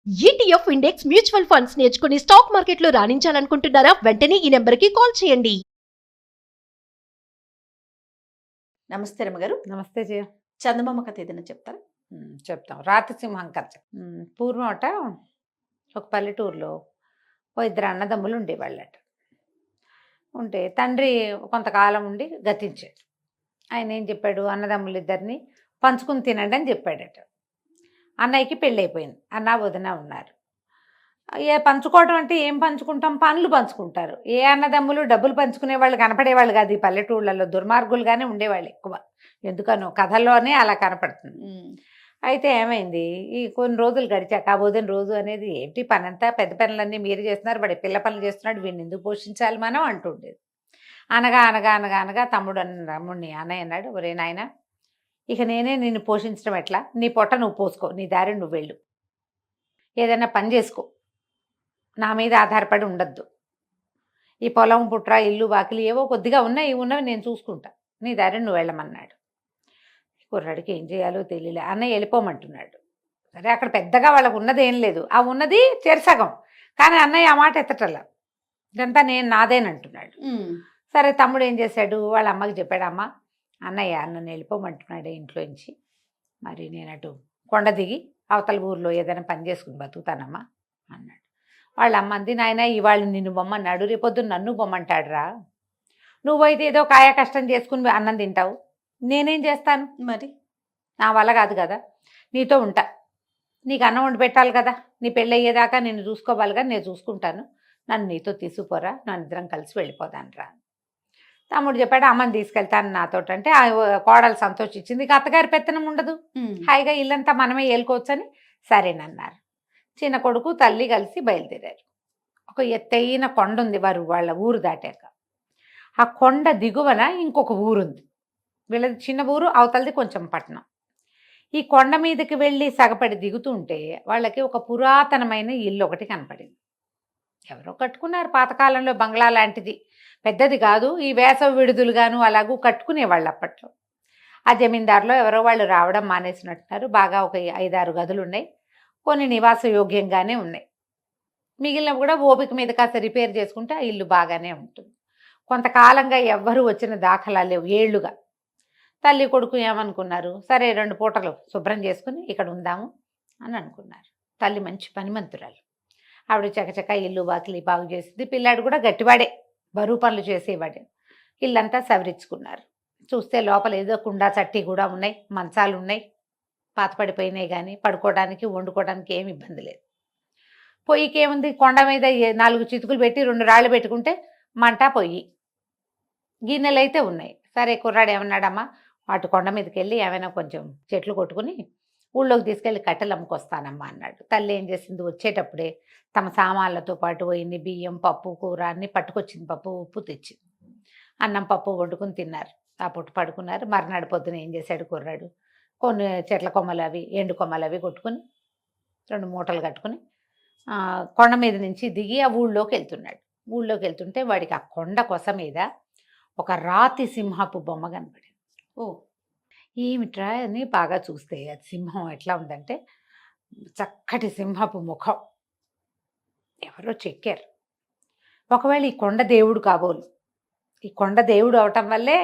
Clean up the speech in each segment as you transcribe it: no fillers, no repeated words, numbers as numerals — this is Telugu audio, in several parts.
ఈటీఎఫ్ ఇండెక్స్ మ్యూచువల్ ఫండ్స్ నేర్చుకుని స్టాక్ మార్కెట్లో రాణించాలనుకుంటున్నారా? వెంటనే ఈ నెంబర్కి కాల్ చేయండి. నమస్తే రమ్మగారు. నమస్తే జయ. చందమామ కథ ఏదైనా చెప్తారా? చెప్తాం. రాతిసింహం కథ. పూర్వమట ఒక పల్లెటూరులో ఓ ఇద్దరు అన్నదమ్ములు ఉండేవాళ్ళట. ఉంటే తండ్రి కొంతకాలం ఉండి గతించాడు. ఆయన ఏం చెప్పాడు, అన్నదమ్ములు ఇద్దరిని పంచుకుని తినండి అని చెప్పాడట. అన్నయ్యకి పెళ్ళి అయిపోయింది, అన్న వదిన ఉన్నారు. పంచుకోవడం అంటే ఏం పంచుకుంటాం, పనులు పంచుకుంటారు. ఏ అన్నదమ్ములు డబ్బులు పంచుకునే వాళ్ళు కనపడేవాళ్ళు కాదు ఈ పల్లెటూళ్ళలో, దుర్మార్గులుగానే ఉండేవాళ్ళు ఎక్కువ. ఎందుకనో కథల్లోనే అలా కనపడుతుంది. అయితే ఏమైంది, ఈ కొన్ని రోజులు గడిచాక ఆ వదిన రోజు అనేది ఏంటి పనంతా పెద్ద పనులన్నీ మీరు చేస్తున్నారు, వాడి పిల్ల పనులు చేస్తున్నాడు, వీడిని ఎందుకు పోషించాలి మనం అంటుండేది. అనగా అనగా అనగా అనగా తమ్ముడిని అన్నయ్య అన్నాడు, ఒరే నాయన, ఇక నేనే నిన్ను పోషించడం ఎట్లా, నీ పొట్ట నువ్వు పోసుకో, నీ దారి నువ్వు వెళ్ళు, ఏదైనా పని చేసుకో, నా మీద ఆధారపడి ఉండద్దు. ఈ పొలం పుట్ర ఇల్లు వాకిలి ఏవో కొద్దిగా ఉన్నాయి, ఉన్నవి నేను చూసుకుంటా, నీ దారి నువ్వు వెళ్ళమన్నాడు. కుర్రాడికి ఏం చేయాలో తెలియలే. అన్నయ్య వెళ్ళిపోమంటున్నాడు. సరే, అక్కడ పెద్దగా వాళ్ళకు ఉన్నది ఏం లేదు, ఆ ఉన్నది చెరసగం, కానీ అన్నయ్య ఆ మాట ఎత్తటల్లా, ఇదంతా నాదేనంటున్నాడు. సరే, తమ్ముడు ఏం చేశాడు, వాళ్ళ అమ్మకి చెప్పాడు, అమ్మ అన్నయ్య నన్ను వెళ్ళిపోమంటున్నాడే ఇంట్లోంచి, మరి నేను అటు కొండ దిగి అవతల ఊర్లో ఏదైనా పని చేసుకుని బతుకుతానమ్మా అన్నాడు. వాళ్ళ అమ్మ అంది, నాయన ఇవాళ నిన్ను బొమ్మన్నాడు, రేపొద్దున నన్ను బొమ్మంటాడురా, నువ్వైతే ఏదో కాయ కష్టం చేసుకుని అన్నం తింటావు, నేనేం చేస్తాను, మరి నా వల్ల కాదు కదా, నీతో ఉంటా, నీకు అన్నం వండి పెట్టాలి కదా, నీ పెళ్ళి అయ్యేదాకా నేను చూసుకోవాలిగా, నేను చూసుకుంటాను, నన్ను నీతో తీసుకుపోరా, నన్ను ఇద్దరం కలిసి వెళ్ళిపోదాను రా. తమ్ముడు చెప్పాడు, అమ్మని తీసుకెళ్తాను నాతో అంటే ఆ కోడలు సంతోషించింది, ఇక అత్తగారి పెత్తనం ఉండదు, హాయిగా ఇల్లంతా మనమే ఏలుకోవచ్చని సరేనన్నారు. చిన్న కొడుకు తల్లి కలిసి బయలుదేరారు. ఒక ఎత్తైన కొండ ఉంది వాళ్ళ ఊరు దాటాక. ఆ కొండ దిగువన ఇంకొక ఊరుంది, వీళ్ళది చిన్న ఊరు, అవతలది కొంచెం పట్టణం. ఈ కొండ మీదకి వెళ్ళి సగపడి దిగుతుంటే వాళ్ళకి ఒక పురాతనమైన ఇల్లు ఒకటి కనపడింది. ఎవరో కట్టుకున్నారు పాతకాలంలో, బంగ్లా లాంటిది, పెద్దది కాదు, ఈ వేసవి విడుదలుగాను అలాగూ కట్టుకునేవాళ్ళు అప్పట్లో. ఆ జమీందారులో ఎవరో వాళ్ళు రావడం మానేసినట్టున్నారు. బాగా ఒక 5-6 గదులు ఉన్నాయి, కొన్ని నివాస యోగ్యంగానే ఉన్నాయి, మిగిలినవి కూడా ఓపిక మీద కాస్త రిపేర్ చేసుకుంటే ఆ ఇల్లు బాగానే ఉంటుంది. కొంతకాలంగా ఎవ్వరూ వచ్చిన దాఖలాలు లేవు, ఏళ్లుగా. తల్లి కొడుకు ఏమనుకున్నారు, సరే 2 పూటలు శుభ్రం చేసుకుని ఇక్కడ ఉందాము అని అనుకున్నారు. తల్లి మంచి పనిమంతురాలు, ఆవిడ చకచక ఇల్లు వాకిలి బాగు చేసింది. పిల్లాడు కూడా గట్టివాడే, బరువు పనులు చేసేవాడే. ఇల్లంతా సవరించుకున్నారు. చూస్తే లోపల ఏదో కుండా చట్టి కూడా ఉన్నాయి, మంచాలు ఉన్నాయి, పాతపడిపోయినాయి, కానీ పడుకోవడానికి వండుకోవడానికి ఏమి ఇబ్బంది లేదు. పొయ్యికి ఏముంది, కొండ మీద 4 చితుకులు పెట్టి 2 రాళ్ళు పెట్టుకుంటే మంట పొయ్యి, గిన్నెలు అయితే ఉన్నాయి. సరే, కుర్రాడు ఏమన్నాడమ్మా, అటు కొండ మీదకి వెళ్ళి ఏమైనా కొంచెం చెట్లు కొట్టుకుని ఊళ్ళోకి తీసుకెళ్ళి కట్టెలు అమ్ముకొస్తానమ్మా అన్నాడు. తల్లి ఏం చేసింది, వచ్చేటప్పుడే తమ సామాన్లతో పాటు ఇన్ని బియ్యం, పప్పు, కూర అన్నీ పట్టుకొచ్చింది. పప్పు ఉప్పు తెచ్చింది. అన్నం పప్పు వండుకుని తిన్నారు. ఆ పుట్టు పడుకున్నారు. మర్నాడు పొద్దున ఏం చేశాడు కుర్రాడు, కొన్ని చెట్ల కొమ్మలు అవి ఎండు కొమ్మలు అవి కొట్టుకుని 2 మూటలు కట్టుకుని కొండ మీద నుంచి దిగి ఆ ఊళ్ళోకి వెళ్తున్నాడు. ఊళ్ళోకి వెళ్తుంటే వాడికి ఆ కొండ కొస మీద ఒక రాతి సింహపు బొమ్మ కనపడింది. ఓ ఏమిట్రా అని బాగా చూస్తే అది సింహం ఎట్లా ఉందంటే, చక్కటి సింహపు ముఖం, ఎవరో చెక్కారు. ఒకవేళ ఈ కొండ దేవుడు కాబోలు, ఈ కొండ దేవుడు అవటం వల్లే,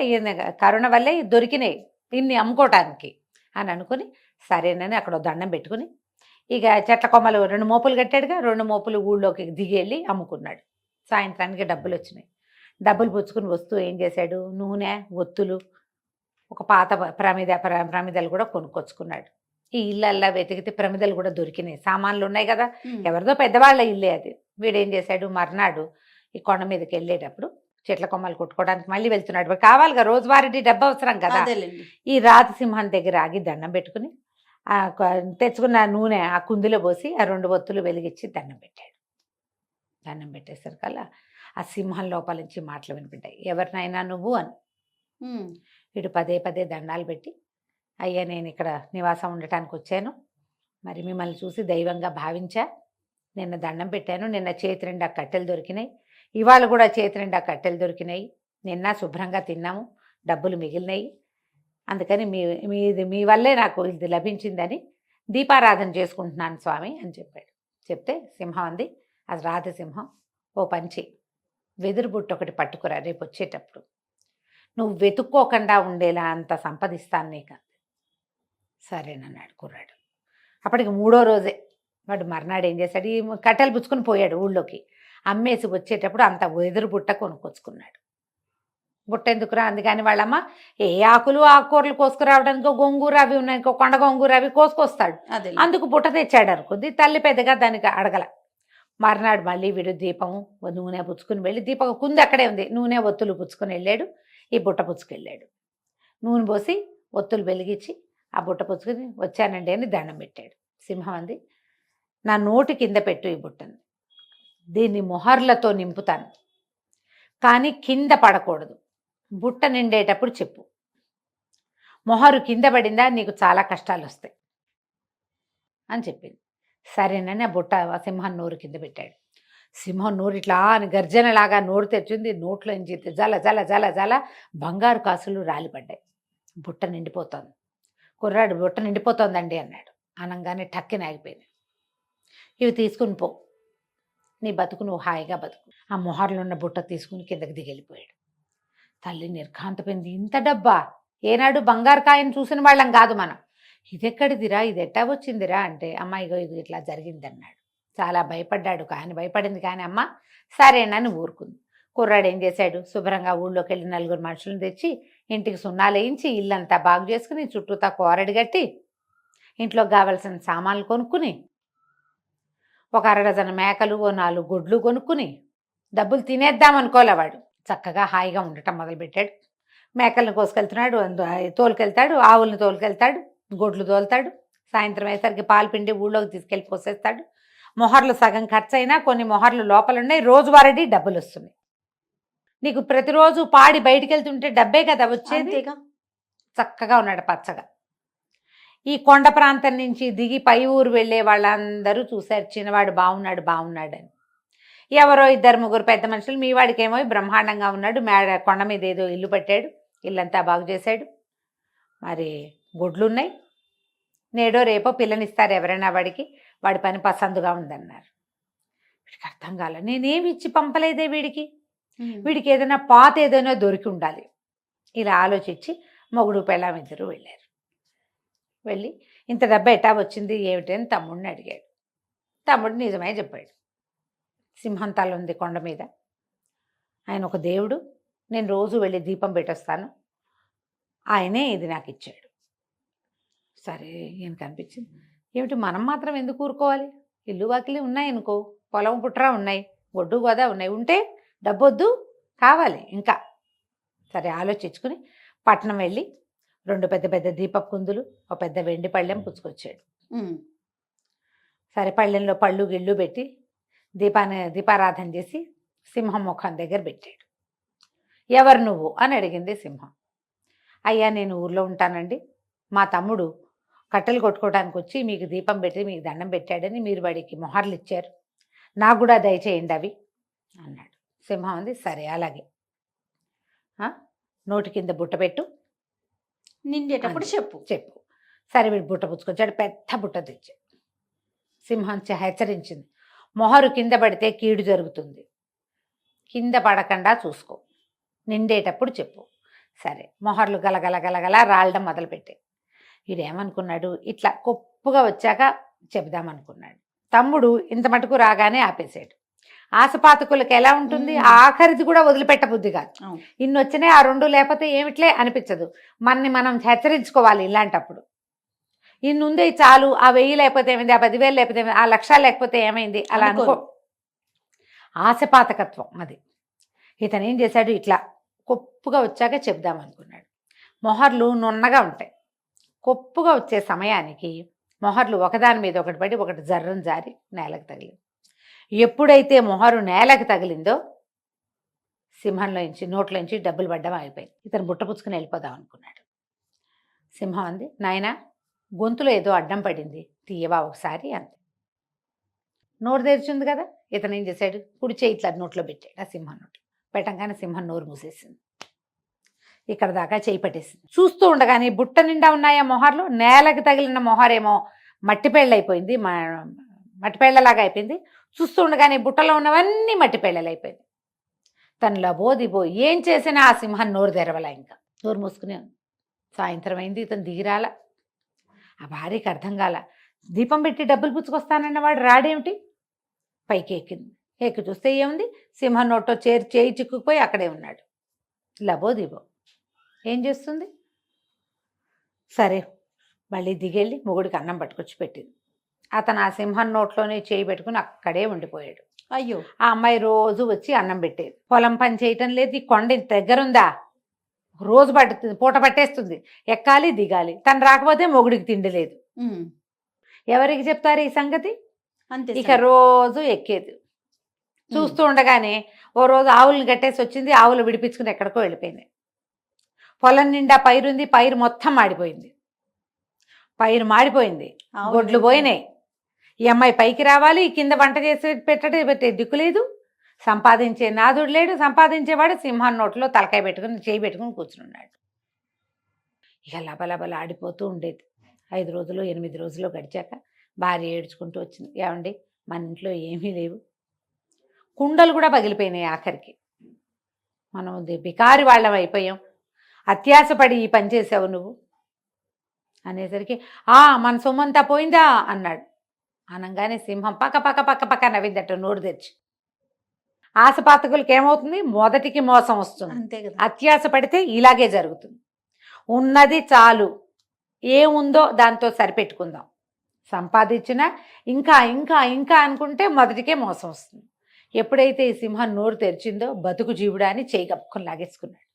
కరుణ వల్లే దొరికినాయి ఇన్ని అమ్ముకోవటానికి అని అనుకుని, సరేనని అక్కడ దండం పెట్టుకుని ఇక చెట్ల కొమ్మలు 2 మోపులు కట్టాడుగా, 2 మోపులు ఊళ్ళోకి దిగి వెళ్ళి అమ్ముకున్నాడు. సాయంత్రానికి డబ్బులు వచ్చినాయి. డబ్బులు పుచ్చుకుని వస్తూ ఏం చేశాడు, నూనె, ఒత్తులు, ఒక పాత ప్రమిదలు కూడా కొనుక్కొచ్చుకున్నాడు. ఈ ఇళ్ళల్లా వెతికితే ప్రమిదలు కూడా దొరికినాయి, సామాన్లు ఉన్నాయి కదా, ఎవరిదో పెద్దవాళ్ళ ఇల్లే అది. వీడేం చేశాడు, మర్నాడు ఈ కొండ మీదకి వెళ్ళేటప్పుడు చెట్ల కొమ్మలు కొట్టుకోవడానికి మళ్ళీ వెళ్తున్నాడు. కావాలిగా, రోజువారీ డబ్బు అవసరం కదా. ఈ రాతి సింహం దగ్గర ఆగి దండం పెట్టుకుని తెచ్చుకున్న నూనె ఆ కుందిలో పోసి ఆ 2 ఒత్తులు వెలిగించి దండం పెట్టాడు. దండం పెట్టేసరికల్లా ఆ సింహం లోపల నుంచి మాటలు వినిపింటాయి, ఎవరినైనా నువ్వు అని. వీడు పదే పదే దండాలు పెట్టి, అయ్యా నేను ఇక్కడ నివాసం ఉండటానికి వచ్చాను, మరి మిమ్మల్ని చూసి దైవంగా భావించా, నిన్న దండం పెట్టాను, నిన్న చేతి నిండా కట్టెలు దొరికినాయి, ఇవాళ కూడా చేతి నిండా కట్టెలు దొరికినాయి, నిన్న శుభ్రంగా తిన్నాము, డబ్బులు మిగిలినాయి, అందుకని మీ వల్లే నాకు ఇది లభించిందని దీపారాధన చేసుకుంటున్నాను స్వామి అని చెప్పాడు. చెప్తే సింహం అంది, అది రాధసింహం, ఓ పంచి వెదురు బుట్ట ఒకటి పట్టుకురా, రేపు వచ్చేటప్పుడు నువ్వు వెతుక్కోకుండా ఉండేలా అంత సంపదిస్తాను నీకు. సరేనన్నాడు కుర్రాడు. అప్పటికి 3వ రోజే వాడు మర్నాడు ఏం చేశాడు, ఈ కట్టెలు పుచ్చుకొని పోయాడు ఊళ్ళోకి. అమ్మేసి వచ్చేటప్పుడు అంత వెదురు బుట్ట కొనుక్కొచ్చుకున్నాడు. బుట్ట ఎందుకురా అందుకని వాళ్ళమ్మ ఏ ఆకులు ఆకుకూరలు కోసుకురావడానికి గోంగూర అవి ఉన్నాయి, ఇంకో కొండ గోంగూర అవి కోసుకొస్తాడు, అదే అందుకు బుట్ట తెచ్చాడు అనుకుంది. తల్లి పెద్దగా దానికి అడగల. మర్నాడు మళ్ళీ వీడు దీపము నూనె పుచ్చుకుని వెళ్ళి, దీపం కుంది అక్కడే ఉంది, నూనె ఒత్తులు పుచ్చుకొని వెళ్ళాడు, ఈ బుట్ట పుచ్చుకెళ్ళాడు. నూనె పోసి ఒత్తులు వెలిగించి ఆ బుట్ట పుచ్చుకొని వచ్చానండి అని దండం పెట్టాడు. సింహం అంది, నా నోటి కింద పెట్టు ఈ బుట్టని, దీన్ని మొహర్లతో నింపుతాను, కానీ కింద పడకూడదు, బుట్ట నిండేటప్పుడు చెప్పు, మొహరు కింద పడిందా నీకు చాలా కష్టాలు వస్తాయి అని చెప్పింది. సరేనని ఆ బుట్ట సింహం నోరు కింద పెట్టాడు. సింహం నోరు ఇట్లా అని గర్జనలాగా నోరు తెచ్చింది, నోట్లోంచి జల జల జల జల బంగారు కాసులు రాలిపడ్డాయి. బుట్ట నిండిపోతోంది. కుర్రాడు బుట్ట నిండిపోతోందండి అన్నాడు. అనగానే టక్కిన ఆగిపోయింది. ఇవి తీసుకుని పో, నీ బతుకు నువ్వు హాయిగా బతుకు. ఆ మొహర్లో ఉన్న బుట్ట తీసుకుని కిందకి దిగెళ్ళిపోయాడు. తల్లి నిర్ఘాంతపోయింది. ఇంత డబ్బా, ఏనాడు బంగారు కాయను చూసిన వాళ్ళం కాదు మనం, ఇదెక్కడిదిరా, ఇది ఎట్టా వచ్చిందిరా అంటే, అమ్మాయిగో ఇది ఇట్లా జరిగిందన్నాడు. చాలా భయపడ్డాడు. కానీ భయపడింది కానీ అమ్మ సరేనని ఊరుకుంది. కుర్రాడు ఏం చేశాడు, శుభ్రంగా ఊళ్ళోకి వెళ్ళి 4 మనుషులను తెచ్చి ఇంటికి సున్నాలు వేయించి ఇల్లంతా బాగు చేసుకుని చుట్టూతా కోరడి కట్టి ఇంట్లోకి కావాల్సిన సామాన్లు కొనుక్కుని ఒక 1 డజన్ మేకలు, ఓ 4 గొడ్లు కొనుక్కుని డబ్బులు తినేద్దాం అనుకోలే వాడు. చక్కగా హాయిగా ఉండటం మొదలుపెట్టాడు. మేకలను కోసుకెళ్తున్నాడు, తోలుకెళ్తాడు, ఆవులను తోలుకెళ్తాడు, గొడ్లు తోలుతాడు, సాయంత్రం అయ్యేసరికి పాలు పిండి ఊళ్ళోకి తీసుకెళ్ళి పోసేస్తాడు. మొహర్లు సగం ఖర్చు అయినా కొన్ని మొహర్లు లోపల ఉన్నాయి, రోజువారీ డబ్బులు వస్తున్నాయి. నీకు ప్రతిరోజు పాడి బయటికి వెళ్తుంటే డబ్బే కదా వచ్చేది. చక్కగా ఉన్నాడు పచ్చగా. ఈ కొండ ప్రాంతం నుంచి దిగి పై ఊరు వెళ్ళే వాళ్ళందరూ చూశారు, చిన్నవాడు బాగున్నాడు బాగున్నాడని. ఎవరో 2-3 పెద్ద మనుషులు, మీ వాడికేమో బ్రహ్మాండంగా ఉన్నాడు, కొండ మీద ఏదో ఇల్లు పెట్టాడు, ఇల్లంతా బాగు చేశాడు, మరి గొడ్లు ఉన్నాయి, నేడో రేపో పిల్లనిస్తారు ఎవరైనా వాడికి, వాడి పని పసందుగా ఉందన్నారు. వీడికి అర్థం కాల, నేనేమి ఇచ్చి పంపలేదే వీడికి, వీడికి ఏదైనా పాత ఏదైనా దొరికి ఉండాలి. ఇలా ఆలోచించి మొగుడు పెళ్ళాం ఇద్దరు వెళ్ళారు. వెళ్ళి ఇంత డబ్బు ఎట్టా వచ్చింది ఏమిటి అని తమ్ముడిని అడిగాడు. తమ్ముడు నిజమే చెప్పాడు. సింహం తల ఉంది కొండ మీద, ఆయన ఒక దేవుడు, నేను రోజు వెళ్ళి దీపం పెట్టొస్తాను, ఆయనే ఇది నాకు ఇచ్చాడు. సరే ఈయనకు అనిపించింది, ఏమిటి మనం మాత్రం ఎందుకు ఊరుకోవాలి, ఇల్లు వాకిలి ఉన్నాయి అనుకో, పొలం పుట్రా ఉన్నాయి, ఒడ్డు గోదా ఉన్నాయి, ఉంటే డబ్బొద్దు కావాలి ఇంకా. సరే ఆలోచించుకుని పట్నం వెళ్ళి 2 పెద్ద పెద్ద దీపపు కుందులు, ఒక పెద్ద వెండి పళ్ళెం పుచ్చుకొచ్చాడు. సరే పళ్ళెంలో పళ్ళు గిళ్ళు పెట్టి దీపారాధన చేసి సింహం ముఖం దగ్గర పెట్టాడు. ఎవరు నువ్వు అని అడిగింది సింహం. అయ్యా నేను ఊర్లో ఉంటానండి, మా తమ్ముడు కట్టెలు కొట్టుకోవడానికి వచ్చి మీకు దీపం పెట్టి మీకు దండం పెట్టాడని మీరు వాడికి మొహర్లు ఇచ్చారు, నాకు కూడా దయచేయండి అవి అన్నాడు. సింహం అంది, సరే అలాగే, నోటి కింద బుట్ట పెట్టు, నిండేటప్పుడు చెప్పు. సరే వీడు బుట్ట పుచ్చుకొచ్చాడు, పెద్ద బుట్ట తెచ్చాడు. సింహం హెచ్చరించింది, మొహరు కింద పడితే కీడు జరుగుతుంది, కింద పడకుండా చూసుకో, నిండేటప్పుడు చెప్పు. సరే మొహర్లు గలగల గలగల రాలడం మొదలుపెట్టాయి. వీడేమనుకున్నాడు, ఇట్లా కొప్పుగా వచ్చాక చెబుదామనుకున్నాడు. తమ్ముడు ఇంత మటుకు రాగానే ఆపేశాడు. ఆశపాతకులకు ఎలా ఉంటుంది, ఆఖరిది కూడా వదిలిపెట్ట బుద్ధి కాదు. ఇన్ని వచ్చినాయి, ఆ 2 లేకపోతే ఏమిట్లే అనిపించదు. మనని మనం హెచ్చరించుకోవాలి ఇలాంటప్పుడు. ఇన్ని ఉంది చాలు, ఆ 1000 లేకపోతే ఏమైంది, ఆ 10,000 లేకపోతే ఏమైంది, ఆ 1,00,000 లేకపోతే ఏమైంది అలా అనుకో. ఆశపాతకత్వం అది. ఇతను ఏం చేశాడు, ఇట్లా కొప్పుగా వచ్చాక చెప్దామనుకున్నాడు. మొహర్లు నున్నగా ఉంటాయి, కొప్పుగా వచ్చే సమయానికి మొహర్లు ఒకదాని మీద ఒకటి పడి ఒకటి జర్రం జారి నేలకు తగిలింది. ఎప్పుడైతే మొహరు నేలకు తగిలిందో సింహంలోంచి నోట్లోంచి డబ్బులు పడ్డం అయిపోయింది. ఇతను బుట్ట పుచ్చుకుని వెళ్ళిపోదాం అనుకున్నాడు. సింహం అంది, నాయనా గొంతులో ఏదో అడ్డం పడింది, తీయవా ఒకసారి అంది. నోరు తెరిచింది కదా, ఇతను ఏం చేశాడు, కుడి చేయి ఇట్లా నోట్లో పెట్టాడు. ఆ సింహం నోట్లో పెట్టంగానే సింహం నోరు మూసేసింది, ఇక్కడ దాకా చేయి పట్టేసింది. చూస్తూ ఉండగానే బుట్ట నిండా ఉన్నాయా మొహర్లు, నేలకు తగిలిన మొహరేమో మట్టి పెళ్ళైపోయింది, మట్టి పేళ్లలాగా అయిపోయింది. చూస్తుండగానే బుట్టలో ఉన్నవన్నీ మట్టి పేళ్లలు అయిపోయింది. తను లబోదిబో ఏం చేసినా ఆ సింహం నోరు తెరవలా, ఇంకా నోరు మూసుకునే ఉంది. సాయంత్రం అయింది, ఇతను దిగిరాల. ఆ భార్యకి అర్థం కాల. దీపం పెట్టి డబ్బులు పుచ్చుకొస్తానన్నవాడు రాడేమిటి? పైకి ఎక్కింది. ఎక్కి చూస్తే ఏముంది, సింహం నోట్లో చేయి చిక్కుకుపోయి అక్కడే ఉన్నాడు. లబోదిబో ఏం చేస్తుంది? సరే మళ్ళీ దిగెళ్ళి మొగుడికి అన్నం పట్టుకొచ్చి పెట్టింది. అతను ఆ సింహం నోట్లోనే చేయి పెట్టుకుని అక్కడే ఉండిపోయాడు. అయ్యో, ఆ అమ్మాయి రోజు వచ్చి అన్నం పెట్టేది. పొలం పని చేయటం లేదు, ఈ కొండ ఇంత దగ్గరుందా, రోజు పడుతుంది, పూట పట్టేస్తుంది, ఎక్కాలి దిగాలి. తను రాకపోతే మొగుడికి తిండి లేదు. ఎవరికి చెప్తారు ఈ సంగతి? అంతే. ఇక రోజు ఎక్కేది. చూస్తూ ఉండగానే ఓ రోజు ఆవులను కట్టేసి వచ్చింది. ఆవులు విడిపించుకుని ఎక్కడికో వెళ్ళిపోయింది. పొలం నిండా పైరుంది, పైరు మొత్తం మాడిపోయింది. పైరు మాడిపోయింది, గొడ్లు పోయినాయి. ఈ అమ్మాయి పైకి రావాలి, కింద వంట చేసి పెట్టే దిక్కు లేదు, సంపాదించే నాదుడు లేడు. సంపాదించేవాడు సింహాన్ నోట్లో తలకాయ పెట్టుకుని చేయి పెట్టుకుని కూర్చున్నాడు. ఇక లబలబల ఆడిపోతూ ఉండేది. 5 రోజులు 8 రోజులు గడిచాక భార్య ఏడ్చుకుంటూ వచ్చింది. ఏమండి, మన ఇంట్లో ఏమీ లేవు, కుండలు కూడా పగిలిపోయినాయి, ఆఖరికి మనం బికారి వాళ్ళం అయిపోయాం, అత్యాసపడి ఈ పని చేసావు నువ్వు అనేసరికి మన సొమ్మంతా పోయిందా అన్నాడు. అనగానే సింహం పక్క పక్క పక్క పక్క నవ్విందట నోరు తెచ్చి. ఆశపాతకులకి ఏమవుతుంది? మొదటికి మోసం వస్తుంది. అంతే కదా. అత్యాస పడితే ఇలాగే జరుగుతుంది. ఉన్నది చాలు, ఏముందో దాంతో సరిపెట్టుకుందాం, సంపాదించినా ఇంకా ఇంకా ఇంకా అనుకుంటే మొదటికే మోసం వస్తుంది. ఎప్పుడైతే ఈ సింహం నోరు తెరిచిందో బతుకు జీవుడా అని చెయ్యి కప్పుకొని లాగేసుకున్నాడు.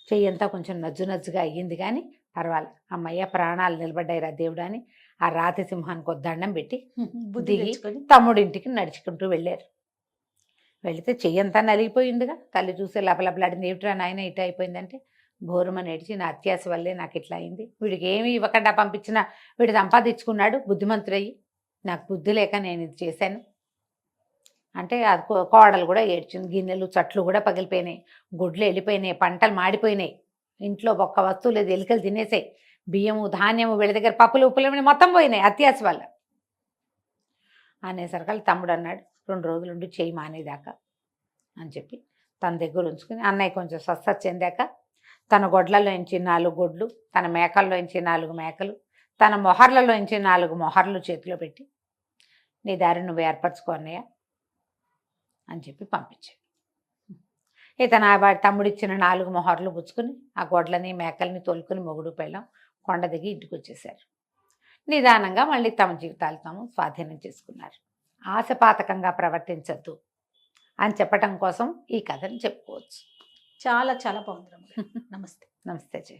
చెయ్యి అంతా కొంచెం నజ్జునజ్జుగా అయ్యింది, కానీ పర్వాలేదు, అమ్మయ్య ప్రాణాలు నిలబడ్డాయి రా దేవుడా అని ఆ రాతి సింహానికి ఒక దండం పెట్టి బుద్ధి దిగి తెచ్చుకొని తమ్ముడింటికి నడుచుకుంటూ వెళ్ళారు. వెళితే చెయ్యంతా నలిగిపోయిందిగా. తల్లి చూసే లపలపలాడింది. ఏమిట్రా నాయన ఇట్లా అయిపోయిందంటే, బోరుమని ఏడిచి నా అత్యాస వల్లే నాకు ఇట్లా అయింది, వీడికి ఏమి ఇవ్వకుండా పంపించినా వీడు సంపాదించుకున్నాడు బుద్ధిమంతుడయ్యి, నాకు బుద్ధి లేక నేను ఇది చేశాను అంటే అది కోడలు కూడా ఏడ్చింది. గిన్నెలు చట్లు కూడా పగిలిపోయినాయి, గుడ్లు వెళ్ళిపోయినాయి, పంటలు మాడిపోయినాయి, ఇంట్లో ఒక్క వస్తువు లేదు, ఎలుకలు తినేసాయి, బియ్యము ధాన్యము వీళ్ళ దగ్గర పప్పులు ఉప్పులు మొత్తం పోయినాయి అత్యాస వల్ల అనేసరికి తమ్ముడు అన్నాడు, 2 రోజులుండి చేయి మానేదాకా అని చెప్పి తన దగ్గర ఉంచుకుని అన్నయ్య కొంచెం స్వస్థత చెందాక తన గొడ్లలోంచి 4 గొడ్లు, తన మేకల్లోంచి 4 మేకలు, తన మొహర్లలోంచి 4 మొహర్లు చేతిలో పెట్టి నీ దారి నువ్వు ఏర్పరచుకో అన్నయ్య అని చెప్పి పంపించాడు. ఇతను తమ్ముడిచ్చిన 4 మొహర్లు పుచ్చుకుని ఆ గొడ్లని మేకల్ని తోలుకుని మొగుడు పెళ్ళం కొండ దిగి ఇంటికి వచ్చేసారు. నిదానంగా మళ్ళీ తమ జీవితాలు తాము స్వాధీనం చేసుకున్నారు. ఆశపాతకంగా ప్రవర్తించద్దు అని చెప్పటం కోసం ఈ కథను చెప్పుకోవచ్చు. చాలా చాలా బాగుంది. నమస్తే. నమస్తే జీ.